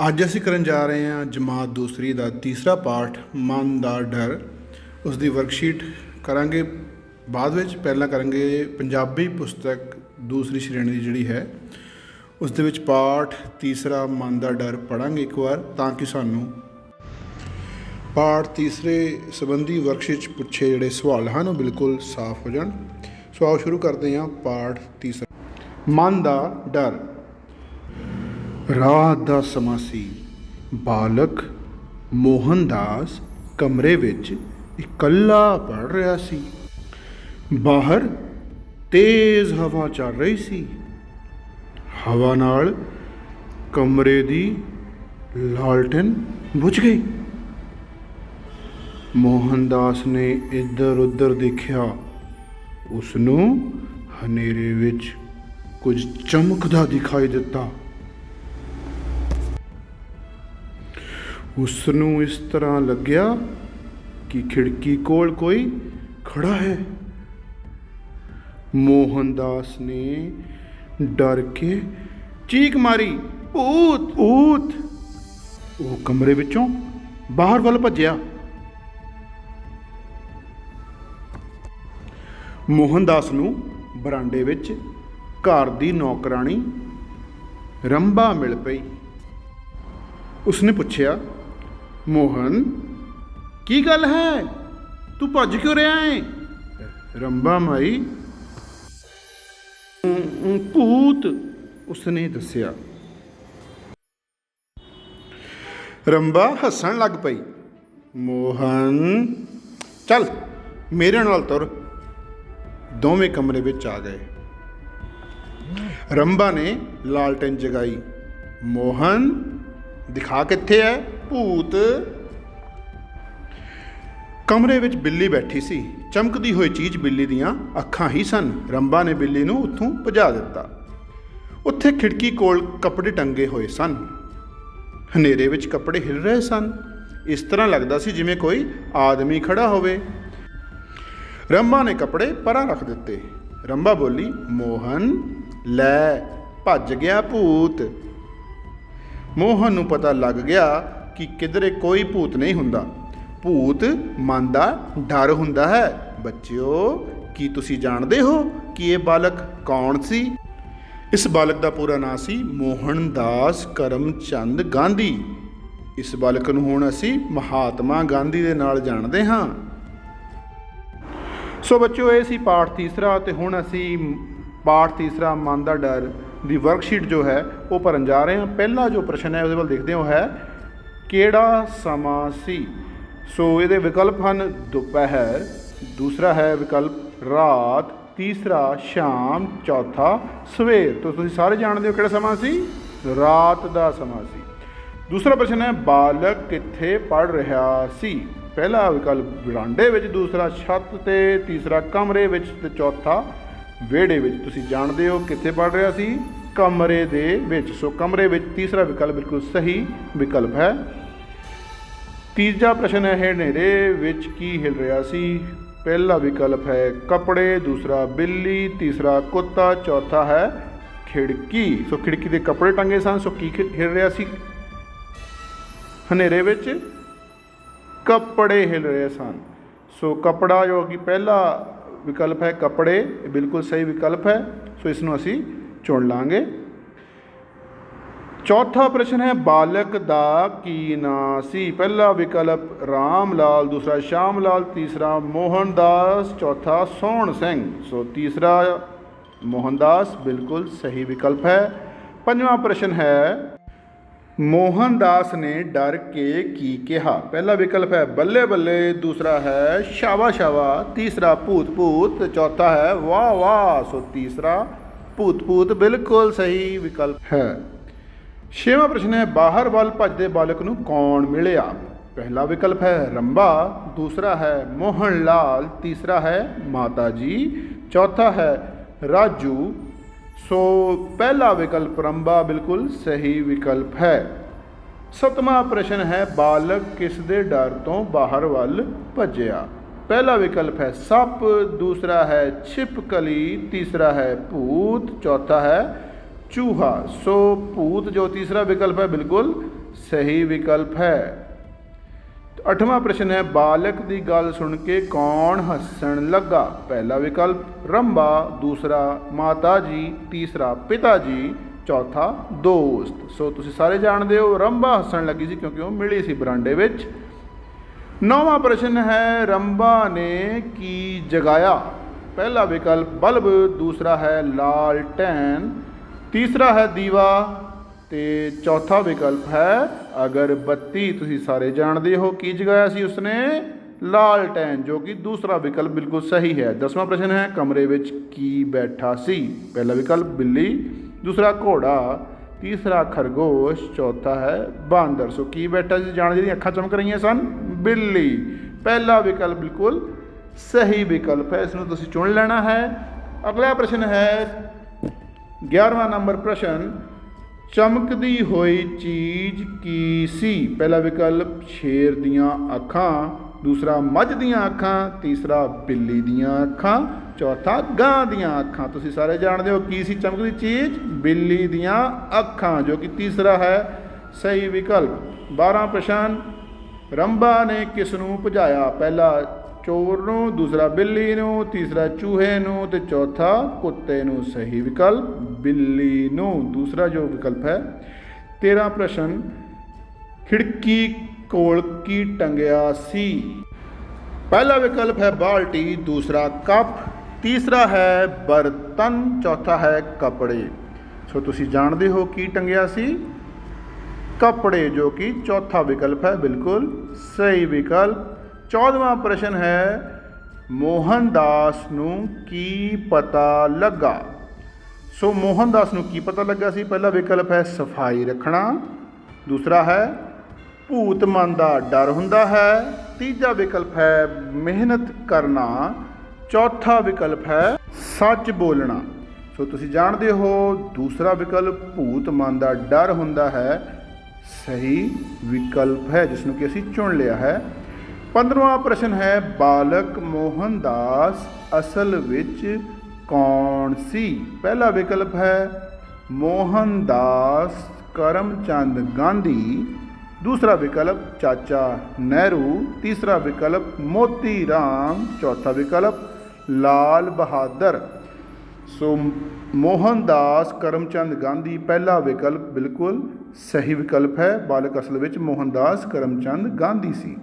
ਅੱਜ ਅਸੀਂ ਕਰਨ ਜਾ ਰਹੇ ਹਾਂ ਜਮਾਤ ਦੂਸਰੀ ਦਾ ਤੀਸਰਾ ਪਾਠ ਮਨ ਦਾ ਡਰ। ਉਸ ਦੀ ਵਰਕਸ਼ੀਟ ਕਰਾਂਗੇ ਬਾਅਦ ਵਿੱਚ। ਪਹਿਲਾਂ ਕਰਾਂਗੇ ਪੰਜਾਬੀ ਪੁਸਤਕ ਦੂਸਰੀ ਸ਼੍ਰੇਣੀ ਦੀ ਜਿਹੜੀ ਹੈ ਉਸ ਦੇ ਵਿੱਚ ਪਾਠ ਤੀਸਰਾ ਮਨ ਦਾ ਡਰ ਪੜ੍ਹਾਂਗੇ ਇੱਕ ਵਾਰ, ਤਾਂ ਕਿ ਸਾਨੂੰ ਪਾਠ ਤੀਸਰੇ ਸੰਬੰਧੀ ਵਰਕਸ਼ੀਟ 'ਚ ਪੁੱਛੇ ਜਿਹੜੇ ਸਵਾਲ ਹਨ ਉਹ ਬਿਲਕੁਲ ਸਾਫ਼ ਹੋ ਜਾਣ। ਸੋ ਆਓ ਸ਼ੁਰੂ ਕਰਦੇ ਹਾਂ ਪਾਠ ਤੀਸਰਾ। ਮਨ ਦਾ ਡਰ। ਰਾਤ ਦਾ ਸਮਾਂ ਸੀ। ਬਾਲਕ ਮੋਹਨਦਾਸ ਕਮਰੇ ਵਿੱਚ ਇਕੱਲਾ ਪੜ੍ਹ ਰਿਹਾ ਸੀ। ਬਾਹਰ ਤੇਜ਼ ਹਵਾ ਚੱਲ ਰਹੀ ਸੀ। ਹਵਾ ਨਾਲ ਕਮਰੇ ਦੀ ਲਾਲਟਨ ਬੁਝ ਗਈ। ਮੋਹਨਦਾਸ ਨੇ ਇੱਧਰ ਉੱਧਰ ਦੇਖਿਆ। ਉਸ ਨੂੰ ਹਨੇਰੇ ਵਿੱਚ ਕੁਝ ਚਮਕਦਾ ਦਿਖਾਈ ਦਿੱਤਾ। ਉਸ ਨੂੰ ਇਸ ਤਰ੍ਹਾਂ ਲੱਗਿਆ ਕਿ ਖਿੜਕੀ ਕੋਲ ਕੋਈ ਖੜਾ ਹੈ। ਮੋਹਨਦਾਸ ਨੇ ਡਰ ਕੇ ਚੀਕ ਮਾਰੀ, ਭੂਤ ਭੂਤ। ਉਹ ਕਮਰੇ ਵਿੱਚੋਂ ਬਾਹਰ ਵੱਲ ਭੱਜਿਆ। ਮੋਹਨਦਾਸ ਨੂੰ ਬਰਾਂਡੇ ਵਿੱਚ ਘਰ ਦੀ ਨੌਕਰਾਣੀ ਰੰਭਾ ਮਿਲ ਪਈ। ਉਸਨੇ ਪੁੱਛਿਆ, ਮੋਹਨ, ਕੀ ਗੱਲ ਹੈ? ਤੂੰ ਭੱਜ ਕਿਉਂ ਰਿਹਾ ਹੈ? ਰੰਭਾ ਮਾਈ, ਭੂਤ, ਉਸਨੇ ਦੱਸਿਆ। ਰੰਭਾ ਹੱਸਣ ਲੱਗ ਪਈ। ਮੋਹਨ, ਚੱਲ ਮੇਰੇ ਨਾਲ ਤੁਰ। ਦੋਵੇਂ ਕਮਰੇ ਵਿੱਚ ਆ ਗਏ। ਰੰਭਾ ਨੇ ਲਾਲਟਨ ਜਗਾਈ। ਮੋਹਨ, ਦਿਖਾ ਕਿੱਥੇ ਹੈ ਭੂਤ? ਕਮਰੇ ਵਿੱਚ ਬਿੱਲੀ ਬੈਠੀ ਸੀ। ਚਮਕਦੀ ਹੋਈ ਚੀਜ਼ ਬਿੱਲੀ ਦੀਆਂ ਅੱਖਾਂ ਹੀ ਸਨ। ਰੰਭਾ ਨੇ ਬਿੱਲੀ ਨੂੰ ਉੱਥੋਂ ਭਜਾ ਦਿੱਤਾ। ਉੱਥੇ ਖਿੜਕੀ ਕੋਲ ਕੱਪੜੇ ਟੰਗੇ ਹੋਏ ਸਨ। ਹਨੇਰੇ ਵਿੱਚ ਕੱਪੜੇ ਹਿਲ ਰਹੇ ਸਨ। ਇਸ ਤਰ੍ਹਾਂ ਲੱਗਦਾ ਸੀ ਜਿਵੇਂ ਕੋਈ ਆਦਮੀ ਖੜਾ ਹੋਵੇ। ਰੰਭਾ ਨੇ ਕੱਪੜੇ ਪਰਾਂ ਰੱਖ ਦਿੱਤੇ। ਰੰਭਾ ਬੋਲੀ, ਮੋਹਨ, ਲੈ ਭੱਜ ਗਿਆ ਭੂਤ। ਮੋਹਨ ਨੂੰ ਪਤਾ ਲੱਗ ਗਿਆ ਕਿ ਕਿਧਰੇ ਕੋਈ ਭੂਤ ਨਹੀਂ ਹੁੰਦਾ। ਭੂਤ ਮਨ ਦਾ ਡਰ ਹੁੰਦਾ ਹੈ। ਬੱਚਿਓ, ਕੀ ਤੁਸੀਂ ਜਾਣਦੇ ਹੋ ਕਿ ਇਹ ਬਾਲਕ ਕੌਣ ਸੀ? ਇਸ ਬਾਲਕ ਦਾ ਪੂਰਾ ਨਾਂ ਸੀ ਮੋਹਨਦਾਸ ਕਰਮਚੰਦ ਗਾਂਧੀ। ਇਸ ਬਾਲਕ ਨੂੰ ਹੁਣ ਅਸੀਂ ਮਹਾਤਮਾ ਗਾਂਧੀ ਦੇ ਨਾਲ ਜਾਣਦੇ ਹਾਂ। ਸੋ ਬੱਚਿਓ, ਇਹ ਸੀ ਪਾਠ ਤੀਸਰਾ। ਅਤੇ ਹੁਣ ਅਸੀਂ ਪਾਠ ਤੀਸਰਾ ਮਨ ਦਾ ਡਰ ਦੀ ਵਰਕਸ਼ੀਟ ਜੋ ਹੈ ਉਹ ਭਰਨ ਜਾ ਰਹੇ ਹਾਂ। ਪਹਿਲਾ ਜੋ ਪ੍ਰਸ਼ਨ ਹੈ ਉਹਦੇ ਵੱਲ ਦੇਖਦੇ ਹੋ ਹੈ, ਕਿਹੜਾ ਸਮਾਂ ਸੀ? ਸੋ ਇਹਦੇ ਵਿਕਲਪ ਹਨ ਦੁਪਹਿਰ, ਦੂਸਰਾ ਹੈ ਵਿਕਲਪ ਰਾਤ, ਤੀਸਰਾ ਸ਼ਾਮ, ਚੌਥਾ ਸਵੇਰ। ਤਾਂ ਤੁਸੀਂ ਸਾਰੇ ਜਾਣਦੇ ਹੋ ਕਿਹੜਾ ਸਮਾਂ ਸੀ? ਰਾਤ ਦਾ ਸਮਾਂ ਸੀ। ਦੂਸਰਾ ਪ੍ਰਸ਼ਨ ਹੈ, ਬਾਲਕ ਕਿੱਥੇ ਪੜ੍ਹ ਰਿਹਾ ਸੀ? ਪਹਿਲਾ ਵਿਕਲਪ ਬਰਾਂਡੇ ਵਿੱਚ, ਦੂਸਰਾ ਛੱਤ 'ਤੇ, ਤੀਸਰਾ ਕਮਰੇ ਵਿੱਚ ਅਤੇ ਚੌਥਾ ਵਿਹੜੇ ਵਿੱਚ। ਤੁਸੀਂ ਜਾਣਦੇ ਹੋ ਕਿੱਥੇ ਪੜ੍ਹ ਰਿਹਾ ਸੀ? ਕਮਰੇ ਦੇ ਵਿੱਚ। ਸੋ ਕਮਰੇ ਵਿੱਚ ਤੀਸਰਾ ਵਿਕਲਪ ਬਿਲਕੁਲ ਸਹੀ ਵਿਕਲਪ ਹੈ। ਤੀਜਾ ਪ੍ਰਸ਼ਨ ਹੈ, ਹਨੇਰੇ ਵਿੱਚ ਕੀ ਹਿਲ ਰਿਹਾ ਸੀ? ਪਹਿਲਾ ਵਿਕਲਪ ਹੈ ਕੱਪੜੇ, ਦੂਸਰਾ ਬਿੱਲੀ, ਤੀਸਰਾ ਕੁੱਤਾ, ਚੌਥਾ ਹੈ ਖਿੜਕੀ। ਸੋ ਖਿੜਕੀ ਦੇ ਕੱਪੜੇ ਟੰਗੇ ਸਨ। ਸੋ ਕੀ ਹਿਲ ਰਿਹਾ ਸੀ ਹਨੇਰੇ ਵਿੱਚ? ਕੱਪੜੇ ਹਿਲ ਰਹੇ ਸਨ। ਸੋ ਕੱਪੜਾ ਜੋ ਕਿ ਪਹਿਲਾ ਵਿਕਲਪ ਹੈ ਕੱਪੜੇ, ਇਹ ਬਿਲਕੁਲ ਸਹੀ ਵਿਕਲਪ ਹੈ। ਸੋ ਇਸ ਨੂੰ ਅਸੀਂ ਚੁਣ ਲਾਂਗੇ। ਚੌਥਾ ਪ੍ਰਸ਼ਨ ਹੈ, ਬਾਲਕ ਦਾ ਕੀ ਨਾਂ ਸੀ? ਪਹਿਲਾ ਵਿਕਲਪ ਰਾਮ ਲਾਲ, ਦੂਸਰਾ ਸ਼ਾਮ ਲਾਲ, ਤੀਸਰਾ ਮੋਹਨਦਾਸ, ਚੌਥਾ ਸੋਹਣ ਸਿੰਘ। ਸੋ ਤੀਸਰਾ ਮੋਹਨਦਾਸ ਬਿਲਕੁਲ ਸਹੀ ਵਿਕਲਪ ਹੈ। ਪੰਜਵਾਂ ਪ੍ਰਸ਼ਨ ਹੈ, ਮੋਹਨਦਾਸ ਨੇ ਡਰ ਕੇ ਕੀ ਕਿਹਾ? ਪਹਿਲਾ ਵਿਕਲਪ ਹੈ ਬੱਲੇ ਬੱਲੇ, ਦੂਸਰਾ ਹੈ ਸ਼ਾਵਾ ਸ਼ਾਵਾ, ਤੀਸਰਾ ਭੂਤ ਭੂਤ, ਚੌਥਾ ਹੈ ਵਾਹ ਵਾਹ। ਸੋ ਤੀਸਰਾ ਭੂਤ ਭੂਤ ਬਿਲਕੁਲ ਸਹੀ ਵਿਕਲਪ ਹੈ। ਛੇਵਾਂ ਪ੍ਰਸ਼ਨ ਹੈ, ਬਾਹਰ ਵੱਲ ਭੱਜਦੇ ਬਾਲਕ ਨੂੰ ਕੌਣ ਮਿਲਿਆ? ਪਹਿਲਾ ਵਿਕਲਪ ਹੈ ਰੰਭਾ, ਦੂਸਰਾ ਹੈ ਮੋਹਨ ਲਾਲ, ਤੀਸਰਾ ਹੈ ਮਾਤਾ ਜੀ, ਚੌਥਾ ਹੈ ਰਾਜੂ। ਸੋ ਪਹਿਲਾ ਵਿਕਲਪ ਰੰਭਾ ਬਿਲਕੁਲ ਸਹੀ ਵਿਕਲਪ ਹੈ। ਸੱਤਵਾਂ ਪ੍ਰਸ਼ਨ ਹੈ, ਬਾਲਕ ਕਿਸ ਦੇ ਡਰ ਤੋਂ ਬਾਹਰ ਵੱਲ ਭੱਜਿਆ? ਪਹਿਲਾ ਵਿਕਲਪ ਹੈ ਸੱਪ, ਦੂਸਰਾ ਹੈ ਛਿਪਕਲੀ, ਤੀਸਰਾ ਹੈ ਭੂਤ, ਚੌਥਾ ਹੈ ਚੂਹਾ। ਸੋ ਭੂਤ ਜੋ ਤੀਸਰਾ ਵਿਕਲਪ ਹੈ ਬਿਲकुल सही विकल्प है। 8वां प्रश्न है बालक की गल सुन के कौन हसन लगा। पहला विकल्प रंबा, दूसरा माता जी, तीसरा पिता जी, चौथा दोस्त। सो तुसीं सारे जानते हो रंबा हसन लगी सी क्योंकि वह मिली सी बरांडे विच। 9वां प्रश्न है रंबा ने की जगाया। पहला विकल्प बल्ब, दूसरा है लालटेन, तीसरा है दीवा ते चौथा विकल्प है अगरबत्ती। तुसीं सारे जानते हो की जगाया सी उसने लालटेन, जो कि दूसरा विकल्प बिल्कुल सही है। 10वां प्रश्न है कमरे विच की बैठा सी। पहला विकल्प बिल्ली, दूसरा घोड़ा, तीसरा खरगोश, चौथा है बांदर। सो की बैठा सी जान जी अखां चमक रही सन बिल्ली। पहला विकल्प बिल्कुल सही विकल्प है, इसनूं तुसीं चुन लेना है। अगला प्रश्न है 11वां नंबर प्रश्न चमकदी हुई चीज़ की सी। पहला विकल्प शेर दियाँ अखां, दूसरा मझ दियाँ अखां, तीसरा बिल्ली दियाँ अखां, चौथा गां दियाँ अखां। तुसीं सारे जानते हो की सी चमकदी चीज़ बिल्ली दियाँ अखां, जो कि तीसरा है सही विकल्प। 12वां प्रश्न रंबा ने किस नूं भजाया। पहला चोर नूं, दूसरा बिल्ली नूं, तीसरा चूहे नूं ते चौथा कुत्ते नूं। सही विकल्प बिल्ली नूं, दूसरा जो विकल्प है। 13वां प्रश्न खिड़की कोल की टंगिया सी। पहला विकल्प है बाल्टी, दूसरा कप, तीसरा है बर्तन, चौथा है कपड़े। सो तुसीं जानते हो की टंगिया सी कपड़े, जो कि चौथा विकल्प है बिल्कुल सही विकल्प। 14वां प्रश्न है मोहनदास नूं की पता लगा। सो मोहनदास नूं की पता लगा सी। पहला विकल्प है सफाई रखना, दूसरा है भूत मन का डर हुंदा है, तीजा विकल्प है मेहनत करना, चौथा विकल्प है सच बोलना। सो तुसीं जानते हो दूसरा विकल्प भूत मन का डर हुंदा है सही विकल्प है, जिसनों कि असीं चुन लिया है। 15वां प्रश्न है बालक मोहनदास असल विच कौन सी। पहला विकल्प है मोहनदास करमचंद गांधी, दूसरा विकल्प चाचा नेहरू, तीसरा विकल्प मोती राम, चौथा विकल्प लाल बहादुर। सो मोहनदास करमचंद गांधी पहला विकल्प बिल्कुल सही विकल्प है। बालक असल विच मोहनदास करमचंद गांधी सी।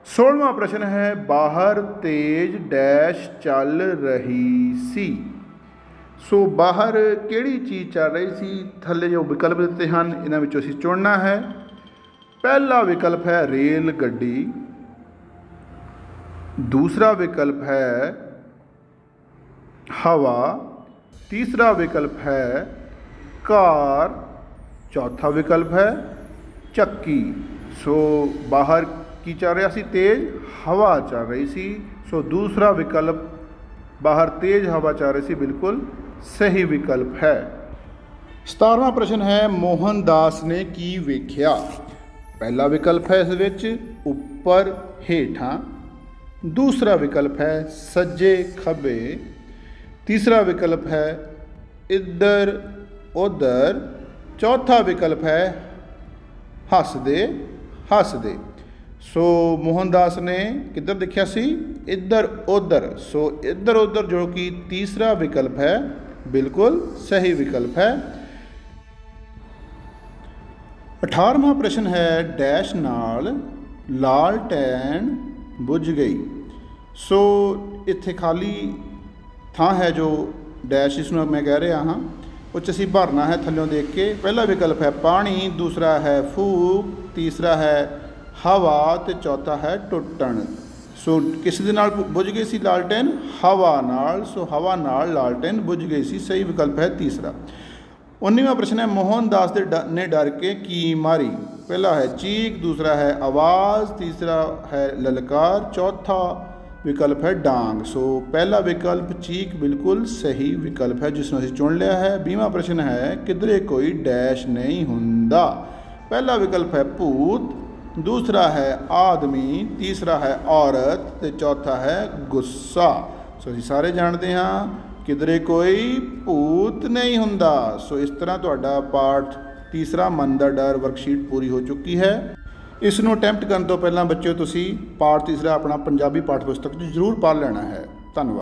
16वां प्रश्न है बाहर तेज डैश चल रही सी। सो बाहर किहड़ी चीज़ चल रही सी, थल्ले जो विकल्प दिते हैं इन्हां विचों असीं चुनना है। पहला विकल्प है रेल गड्डी, दूसरा विकल्प है हवा, तीसरा विकल्प है कार, चौथा विकल्प है चक्की। सो बाहर की चल रहा सी तेज हवा चल रही सी। सो दूसरा विकल्प बाहर तेज हवा चल रही सी बिल्कुल सही विकल्प है। 17वां प्रश्न है मोहनदास ने की वेख्या। पहला विकल्प है इस विच उपर हेठां, दूसरा विकल्प है सज्जे खब्बे, तीसरा विकल्प है इधर उधर, चौथा विकल्प है हसदे हसदे। सो मोहनदास ने किधर देखा सी इधर उधर। सो इधर उधर जो कि तीसरा विकल्प है बिल्कुल सही विकल्प है। 18वां प्रश्न है डैश नाल लालटैन बुझ गई। सो इत्थे खाली थां है जो डैश इसनूं मैं कह रहा हाँ उस असीं भरना है थल्लों देख के। पहला विकल्प है पानी, दूसरा है फूक, तीसरा है हवा ते चौथा है टुटण। सो किस दे नाल बुझ गई सी लालटेन हवा नाल। सो हवा नाल लालटेन बुझ गई सी, सही विकल्प है तीसरा। 19वां प्रश्न है मोहनदास ने डर के की मारी। पहला है चीख, दूसरा है आवाज़, तीसरा है ललकार, चौथा विकल्प है डांग। सो पहला विकल्प चीख बिल्कुल सही विकल्प है जिसनों असीं चुन लिया है। 20वां प्रश्न है किधरे कोई डैश नहीं हुंदा। पहला विकल्प है भूत, दूसरा है आदमी, तीसरा है औरत ते चौथा है गुस्सा। सो असीं सारे जानते हैं किधरे कोई भूत नहीं हुंदा। सो इस तरह तुहाडा पाठ ਤੀਸਰਾ ਮਨ ਦਾ ਡਰ ਵਰਕਸ਼ੀਟ ਪੂਰੀ ਹੋ ਚੁੱਕੀ ਹੈ। ਇਸ ਨੂੰ ਅਟੈਂਪਟ ਕਰਨ ਤੋਂ ਪਹਿਲਾਂ ਬੱਚਿਓ ਤੁਸੀਂ ਪਾਠ ਤੀਸਰਾ ਆਪਣਾ ਪੰਜਾਬੀ ਪਾਠ ਪੁਸਤਕ 'ਚ ਜ਼ਰੂਰ ਪੜ੍ਹ ਲੈਣਾ ਹੈ। ਧੰਨਵਾਦ।